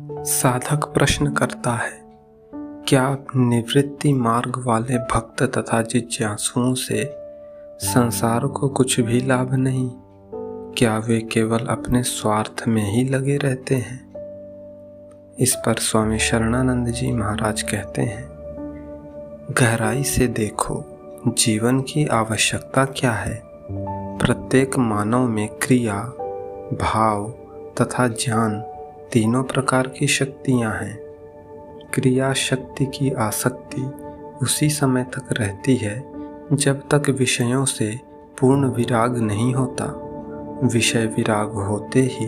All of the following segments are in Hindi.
साधक प्रश्न करता है, क्या निवृत्ति मार्ग वाले भक्त तथा जिज्ञासुओं से संसार को कुछ भी लाभ नहीं? क्या वे केवल अपने स्वार्थ में ही लगे रहते हैं? इस पर स्वामी शरणानंद जी महाराज कहते हैं, गहराई से देखो, जीवन की आवश्यकता क्या है। प्रत्येक मानव में क्रिया, भाव तथा ज्ञान तीनों प्रकार की शक्तियां हैं। क्रिया शक्ति की आसक्ति उसी समय तक रहती है जब तक विषयों से पूर्ण विराग नहीं होता। विषय विराग होते ही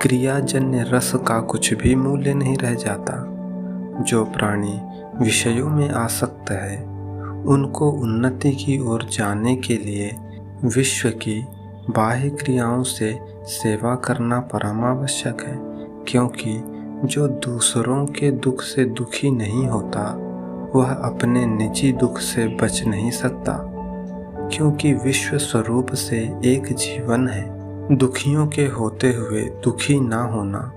क्रियाजन्य रस का कुछ भी मूल्य नहीं रह जाता। जो प्राणी विषयों में आसक्त है, उनको उन्नति की ओर जाने के लिए विश्व की बाह्य क्रियाओं से सेवा करना परमावश्यक है, क्योंकि जो दूसरों के दुख से दुखी नहीं होता वह अपने निजी दुख से बच नहीं सकता, क्योंकि विश्व स्वरूप से एक जीवन है। दुखियों के होते हुए दुखी ना होना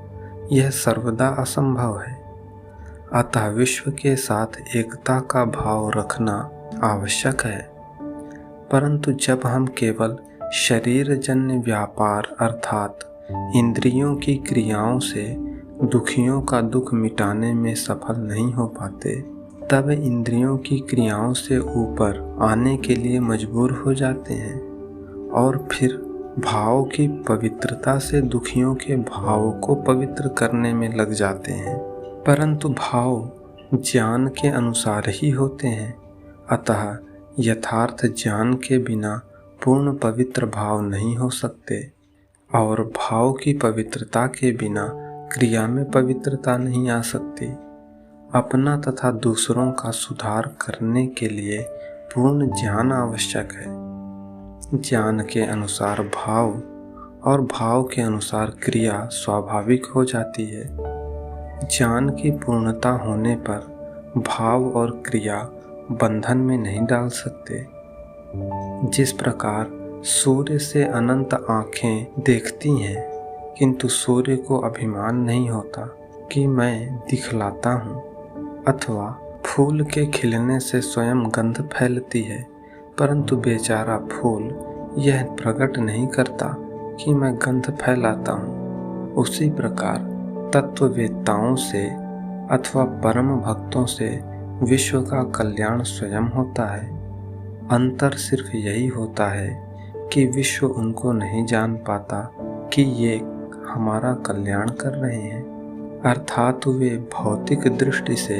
यह सर्वदा असंभव है। अतः विश्व के साथ एकता का भाव रखना आवश्यक है। परंतु जब हम केवल शरीरजन्य व्यापार अर्थात इंद्रियों की क्रियाओं से दुखियों का दुख मिटाने में सफल नहीं हो पाते, तब इंद्रियों की क्रियाओं से ऊपर आने के लिए मजबूर हो जाते हैं और फिर भाव की पवित्रता से दुखियों के भाव को पवित्र करने में लग जाते हैं। परंतु भाव ज्ञान के अनुसार ही होते हैं, अतः यथार्थ ज्ञान के बिना पूर्ण पवित्र भाव नहीं हो सकते और भाव की पवित्रता के बिना क्रिया में पवित्रता नहीं आ सकती। अपना तथा दूसरों का सुधार करने के लिए पूर्ण ज्ञान आवश्यक है। ज्ञान के अनुसार भाव और भाव के अनुसार क्रिया स्वाभाविक हो जाती है। ज्ञान की पूर्णता होने पर भाव और क्रिया बंधन में नहीं डाल सकते। जिस प्रकार सूर्य से अनंत आँखें देखती हैं, किंतु सूर्य को अभिमान नहीं होता कि मैं दिखलाता हूँ, अथवा फूल के खिलने से स्वयं गंध फैलती है, परंतु बेचारा फूल यह प्रकट नहीं करता कि मैं गंध फैलाता हूँ। उसी प्रकार तत्ववेत्ताओं से अथवा परम भक्तों से विश्व का कल्याण स्वयं होता है। अंतर सिर्फ यही होता है कि विश्व उनको नहीं जान पाता कि ये हमारा कल्याण कर रहे हैं, अर्थात वे भौतिक दृष्टि से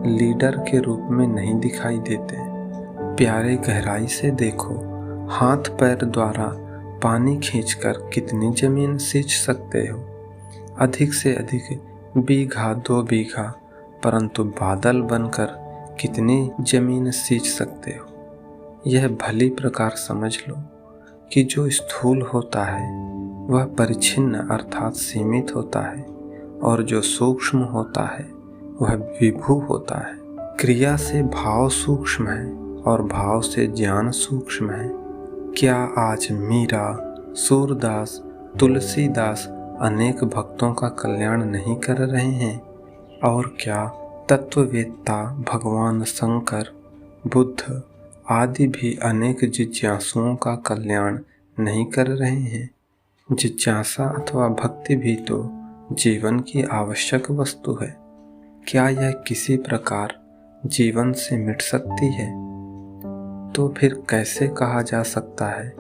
लीडर के रूप में नहीं दिखाई देते। प्यारे, गहराई से देखो, हाथ पैर द्वारा पानी खींचकर कितनी जमीन सींच सकते हो? अधिक से अधिक बीघा 2 बीघा, परंतु बादल बनकर कितनी जमीन सींच सकते हो? यह भली प्रकार समझ लो कि जो स्थूल होता है वह परिच्छिन्न अर्थात सीमित होता है, और जो सूक्ष्म होता है वह विभु होता है। क्रिया से भाव सूक्ष्म है और भाव से ज्ञान सूक्ष्म है। क्या आज मीरा, सूरदास, तुलसीदास अनेक भक्तों का कल्याण नहीं कर रहे हैं? और क्या तत्ववेत्ता भगवान शंकर, बुद्ध आदि भी अनेक जिज्ञासुओं का कल्याण नहीं कर रहे हैं? जिज्ञासा अथवा भक्ति भी तो जीवन की आवश्यक वस्तु है। क्या यह किसी प्रकार जीवन से मिट सकती है? तो फिर कैसे कहा जा सकता है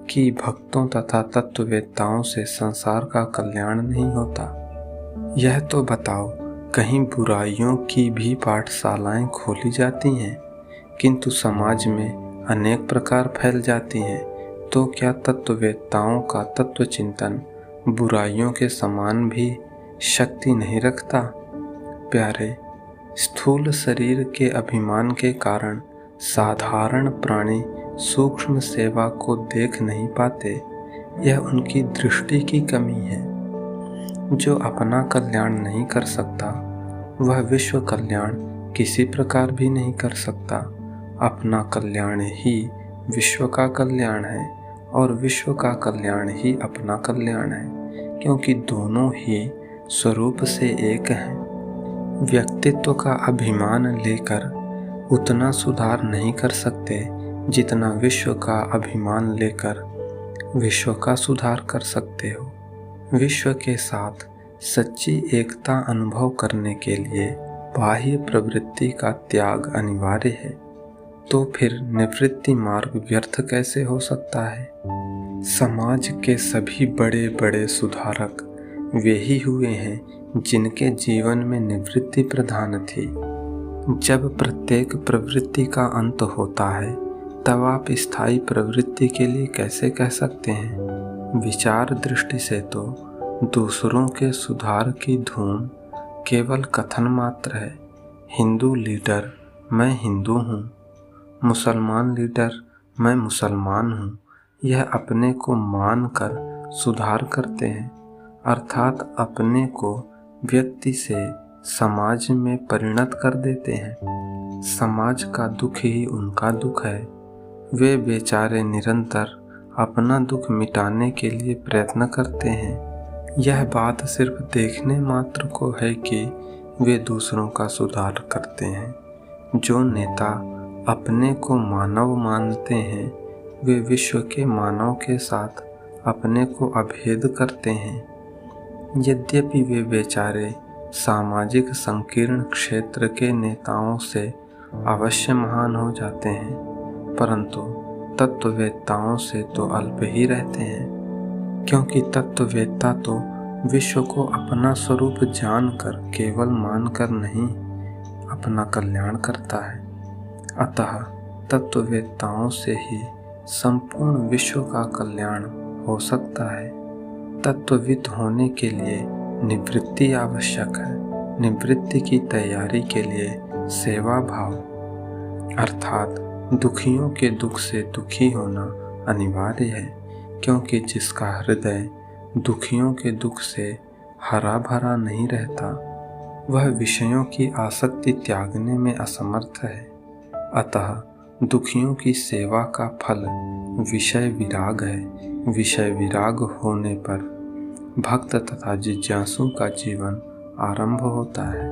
कि भक्तों तथा तत्ववेत्ताओं से संसार का कल्याण नहीं होता? यह तो बताओ, कहीं बुराइयों की भी पाठशालाएं खोली जाती हैं, किंतु समाज में अनेक प्रकार फैल जाती हैं, तो क्या तत्ववेत्ताओं का तत्व चिंतन बुराइयों के समान भी शक्ति नहीं रखता? प्यारे, स्थूल शरीर के अभिमान के कारण साधारण प्राणी सूक्ष्म सेवा को देख नहीं पाते। यह उनकी दृष्टि की कमी है। जो अपना कल्याण नहीं कर सकता वह विश्व कल्याण किसी प्रकार भी नहीं कर सकता। अपना कल्याण ही विश्व का कल्याण है और विश्व का कल्याण ही अपना कल्याण है, क्योंकि दोनों ही स्वरूप से एक हैं। व्यक्तित्व का अभिमान लेकर उतना सुधार नहीं कर सकते जितना विश्व का अभिमान लेकर विश्व का सुधार कर सकते हो। विश्व के साथ सच्ची एकता अनुभव करने के लिए बाह्य प्रवृत्ति का त्याग अनिवार्य है। तो फिर निवृत्ति मार्ग व्यर्थ कैसे हो सकता है? समाज के सभी बड़े बड़े सुधारक वे ही हुए हैं जिनके जीवन में निवृत्ति प्रधान थी। जब प्रत्येक प्रवृत्ति का अंत होता है तब आप स्थायी प्रवृत्ति के लिए कैसे कह सकते हैं? विचार दृष्टि से तो दूसरों के सुधार की धूम केवल कथन मात्र है। हिंदू लीडर मैं हिंदू हूँ, मुसलमान लीडर मैं मुसलमान हूँ, यह अपने को मान कर सुधार करते हैं, अर्थात अपने को व्यक्ति से समाज में परिणत कर देते हैं। समाज का दुख ही उनका दुख है। वे बेचारे निरंतर अपना दुख मिटाने के लिए प्रयत्न करते हैं। यह बात सिर्फ देखने मात्र को है कि वे दूसरों का सुधार करते हैं। जो नेता अपने को मानव मानते हैं वे विश्व के मानव के साथ अपने को अभेद करते हैं। यद्यपि वे बेचारे सामाजिक संकीर्ण क्षेत्र के नेताओं से अवश्य महान हो जाते हैं, परंतु तत्ववेत्ताओं से तो अल्प ही रहते हैं, क्योंकि तत्ववेत्ता तो विश्व को अपना स्वरूप जानकर केवल मानकर नहीं अपना कल्याण करता है। अतः तत्ववेत्ताओं से ही संपूर्ण विश्व का कल्याण हो सकता है। तत्वविद होने के लिए निवृत्ति आवश्यक है। निवृत्ति की तैयारी के लिए सेवा भाव अर्थात दुखियों के दुख से दुखी होना अनिवार्य है, क्योंकि जिसका हृदय दुखियों के दुख से हरा भरा नहीं रहता वह विषयों की आसक्ति त्यागने में असमर्थ है। अतः दुखियों की सेवा का फल विषय विराग है। विषय विराग होने पर भक्त तथा जिज्ञासु का जीवन आरंभ होता है।